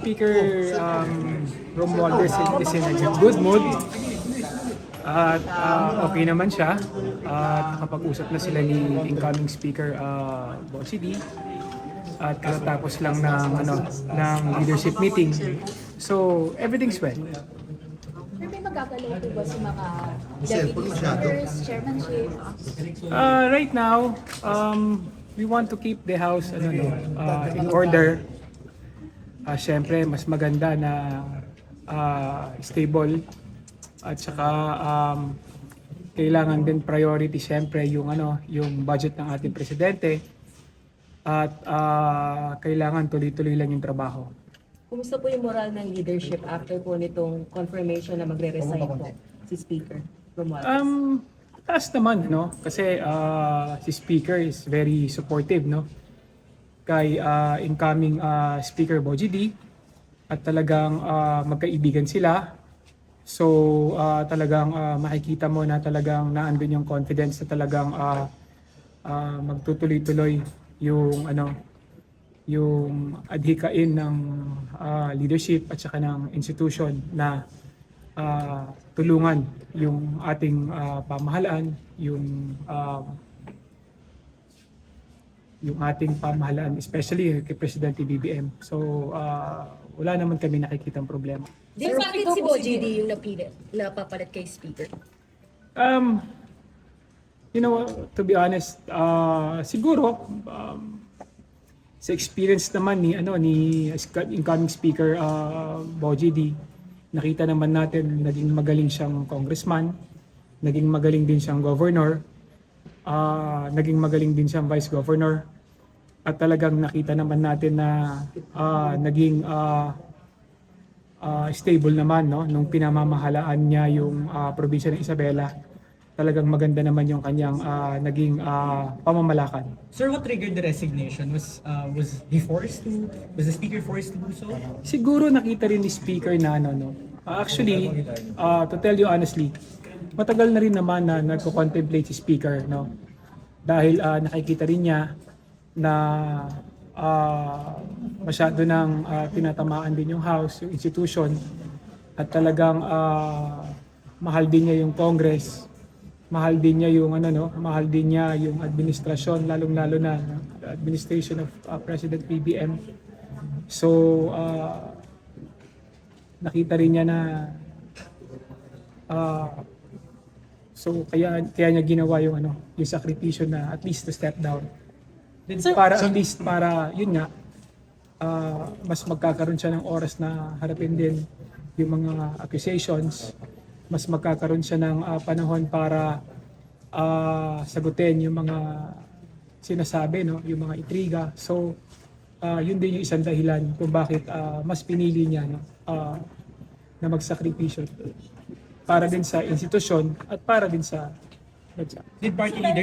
Speaker Romualdez is in a good mood. At okay naman siya. At nakapag-usap na sila ni incoming Speaker Bossy D. At katatapos lang ng leadership meeting. So everything's well. Pero may magkagalaw po ba sa mga deputy speakers, chairmanship? Right now, we want to keep the house in order. Siyempre, mas maganda na stable at saka kailangan din priority siyempre yung budget ng ating presidente at kailangan tuloy-tuloy lang yung trabaho. Kumusta po yung moral ng leadership after po nitong confirmation na magre-resign po si Speaker Romualdez? Taas naman, kasi si Speaker is very supportive, kay incoming Speaker Bossy D at talagang magkaibigan sila. So talagang makikita mo na talagang naandun yung confidence na talagang magtutuloy-tuloy yung adhikain ng leadership at saka ng institution na tulungan yung ating pamahalaan, yung ating pamahalaan, especially kay Presidente BBM. So wala naman kami nakikitang problema. Sir, bakit si Bossy D yung napapalit kay Speaker? To be honest, siguro sa experience naman ni incoming Speaker Bossy D, nakita naman natin naging magaling siyang congressman, naging magaling din siyang governor, naging magaling din siyang vice governor, at talagang nakita naman natin na naging stable naman nung pinamamahalaan niya yung probinsya ng Isabela. Talagang maganda naman yung kanyang naging pamamalakad. Sir, what triggered the resignation? Was the speaker forced to do so? Siguro nakita rin ni Speaker na actually, to tell you honestly, matagal na rin naman na nagko-contemplate si Speaker, dahil nakikita rin niya na masyado nang tinatamaan din yung House, yung institution, at talagang mahal din niya yung Congress. Mahal din niya yung mahal din niya yung administrasyon, lalong-lalo na administration of President BBM. So nakita rin niya na so kaya niya ginawa yung sakripisyo na at least to step down. Para yun nga mas magkakaroon siya ng oras na harapin din yung mga accusations. Mas magkakaroon siya ng panahon para sagutin yung mga sinasabi, yung mga intriga. So, yun din yung isang dahilan kung bakit mas pinili niya na magsakripisyo para din sa institusyon at para din sa bansa. Did party leader